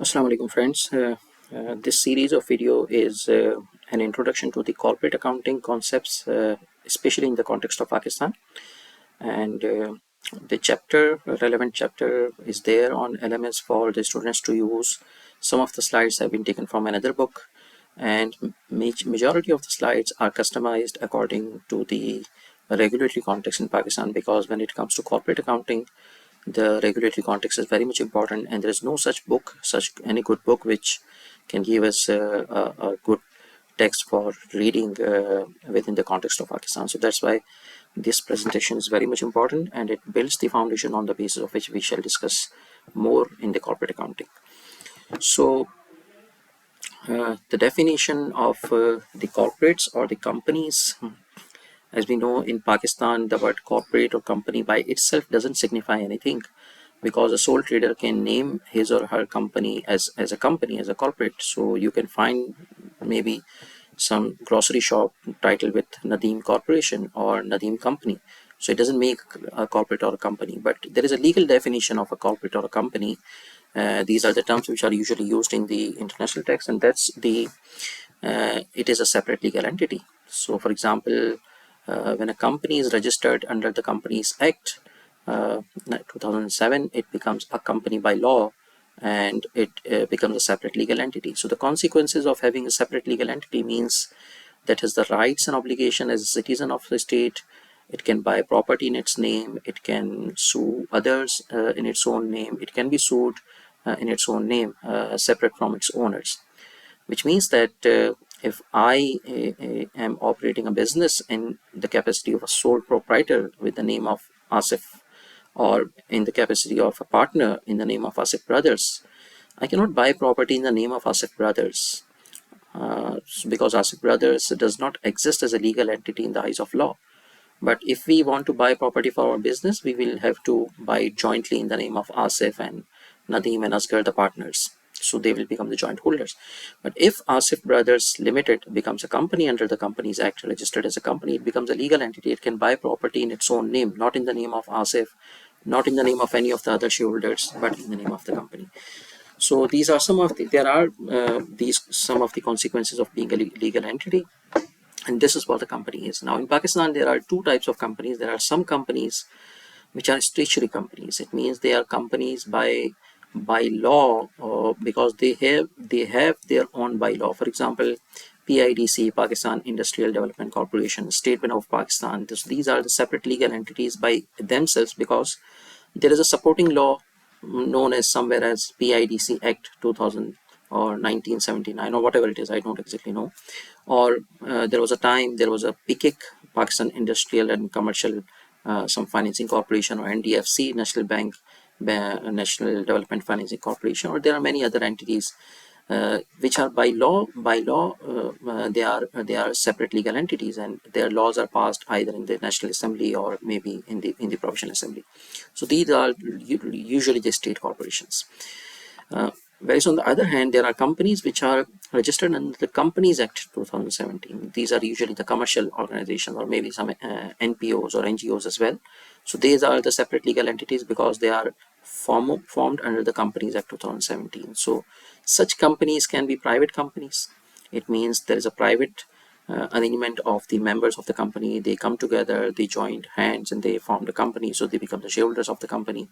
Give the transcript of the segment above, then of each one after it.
Assalamu alaikum friends. This series of video is an introduction to the corporate accounting concepts, especially in the context of Pakistan. And the relevant chapter is there on LMS for the students to use. Some of the slides have been taken from another book, and majority of the slides are customized according to the regulatory context in Pakistan, because when it comes to corporate accounting, the regulatory context is very much important, and there is no such book, any good book which can give us a good text for reading within the context of Pakistan. So that's why this presentation is very much important, and it builds the foundation on the basis of which we shall discuss more in the corporate accounting. So the definition of the corporates or the companies, as we know in Pakistan, the word corporate or company by itself doesn't signify anything, because a sole trader can name his or her company as a company, as a corporate. So you can find maybe some grocery shop titled with Nadeem Corporation or Nadeem Company. So it doesn't make a corporate or a company, but there is a legal definition of a corporate or a company. These are the terms which are usually used in the international text, and that's it is a separate legal entity. So for example, when a company is registered under the Companies Act 2007, it becomes a company by law, and it becomes a separate legal entity. So the consequences of having a separate legal entity means that has the rights and obligation as a citizen of the state. It can buy property in its name, it can sue others in its own name, it can be sued in its own name, separate from its owners. Which means that if I am operating a business in the capacity of a sole proprietor with the name of Asif, or in the capacity of a partner in the name of Asif Brothers, I cannot buy property in the name of Asif Brothers, because Asif Brothers does not exist as a legal entity in the eyes of law. But if we want to buy property for our business, we will have to buy it jointly in the name of Asif and Nadeem and Asghar, the partners. So they will become the joint holders. But if Asif Brothers Limited becomes a company under the Companies Act, registered as a company, it becomes a legal entity. It can buy property in its own name, not in the name of Asif, not in the name of any of the other shareholders, but in the name of the company. So these are some of the, there are some of the consequences of being a legal entity. And this is what the company is. Now in Pakistan, there are two types of companies. There are some companies which are statutory companies. It means they are companies by law, because they have their own bylaw. For example, PIDC, Pakistan Industrial Development Corporation, State Bank of Pakistan. These are the separate legal entities by themselves, because there is a supporting law known as somewhere as PIDC Act 2000 or 1979 or whatever it is, I don't exactly know. Or there was a PICIC, Pakistan Industrial and Commercial some Financing Corporation, or NDFC, National Bank, National Development Financing Corporation, or there are many other entities which are by law they are separate legal entities, and their laws are passed either in the National Assembly or maybe in the Provincial Assembly. So these are usually the state corporations. Whereas on the other hand, there are companies which are registered under the Companies Act 2017. These are usually the commercial organizations, or maybe some NPOs or NGOs as well. So these are the separate legal entities because they are formed under the Companies Act 2017. So such companies can be private companies. It means there is a private arrangement of the members of the company. They come together, they join hands, and they form the company. So they become the shareholders of the company,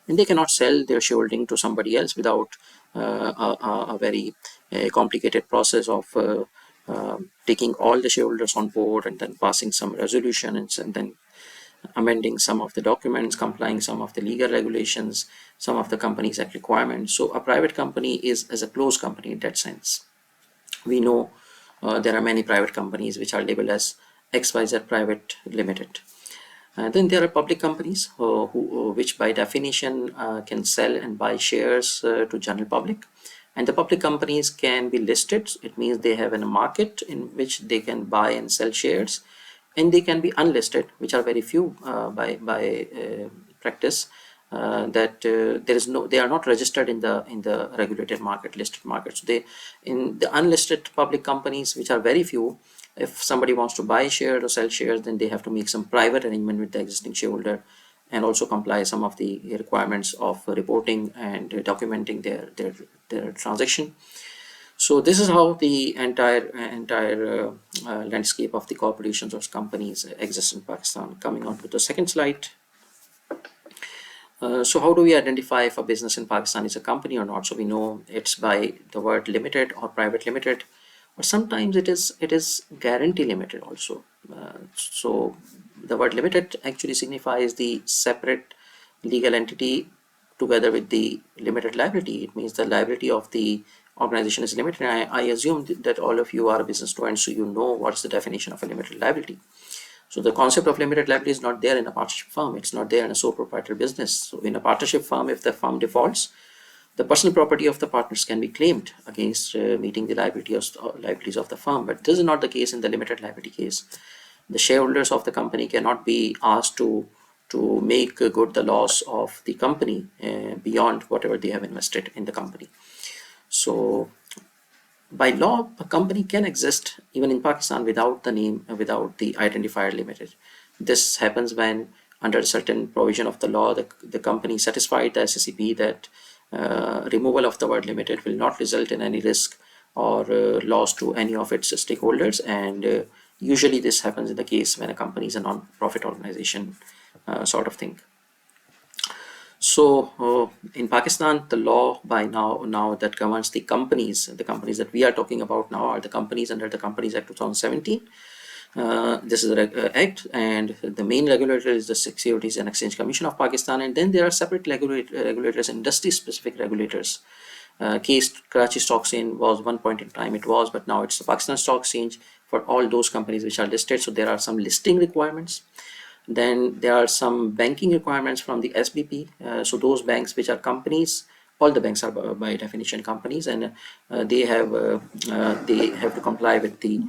and they cannot sell their shareholding to somebody else without a very complicated process of taking all the shareholders on board, and then passing some resolutions, and then amending some of the documents, complying some of the legal regulations, some of the Companies Act requirements. So a private company is as a closed company in that sense. We know there are many private companies which are labeled as XYZ Private Limited. Then there are public companies which by definition can sell and buy shares to general public. And the public companies can be listed. It means they have a market in which they can buy and sell shares, and they can be unlisted, which are very few by practice. They are not registered in the regulated market, listed market. So in the unlisted public companies, which are very few, if somebody wants to buy shares or sell shares, then they have to make some private arrangement with the existing shareholder, and also comply some of the requirements of reporting and documenting their transaction. So this is how the entire landscape of the corporations or companies exists in Pakistan. Coming on to the second slide. So how do we identify if a business in Pakistan is a company or not? So we know it's by the word limited or private limited, or sometimes it is guarantee limited also. So the word limited actually signifies the separate legal entity together with the limited liability. It means the liability of the organization is limited. And I assume that all of you are business students, so you know what's the definition of a limited liability. So the concept of limited liability is not there in a partnership firm. It's not there in a sole proprietor business. So in a partnership firm, if the firm defaults, the personal property of the partners can be claimed against meeting the liabilities of the firm. But this is not the case in the limited liability case. The shareholders of the company cannot be asked to make good the loss of the company beyond whatever they have invested in the company. So by law, a company can exist even in Pakistan without the name, without the identifier limited. This happens when, under a certain provision of the law, the company satisfied the SSCP that removal of the word limited will not result in any risk or loss to any of its stakeholders. And usually this happens in the case when a company is a non-profit organization sort of thing. So in Pakistan, the law by now that governs the companies that we are talking about now are the companies under the Companies Act 2017. This is the act, and the main regulator is the Securities and Exchange Commission of Pakistan, and then there are separate regulators, industry-specific regulators. Case Karachi Stock Exchange was one point in time, it was, but now it's the Pakistan Stock Exchange for all those companies which are listed. So there are some listing requirements. Then there are some banking requirements from the SBP. So those banks which are companies, all the banks are by definition companies, and they have to comply with the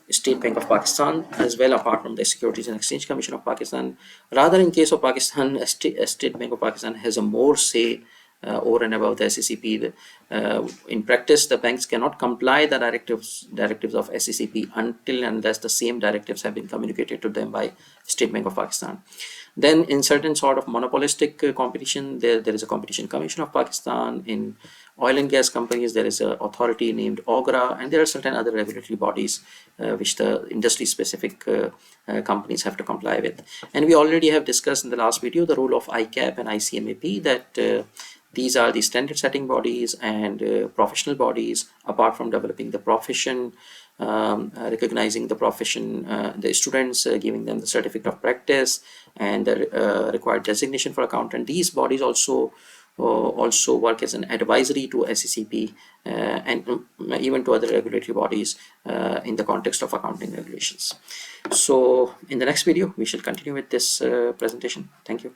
State Bank of Pakistan as well, apart from the Securities and Exchange Commission of Pakistan. Rather, in case of Pakistan, State Bank of Pakistan has a more say over and above the SCCP. In practice, the banks cannot comply the directives of SCCP until and unless the same directives have been communicated to them by State Bank of Pakistan. Then in certain sort of monopolistic competition, there is a Competition Commission of Pakistan. In oil and gas companies, there is an authority named OGRA, and there are certain other regulatory bodies which the industry-specific companies have to comply with. And we already have discussed in the last video the role of ICAP and ICMAP, that these are the standard setting bodies and professional bodies. Apart from developing the profession, recognizing the profession, the students, giving them the certificate of practice and the required designation for accountant, these bodies also work as an advisory to SCCP and even to other regulatory bodies in the context of accounting regulations. So in the next video, we shall continue with this presentation. Thank you.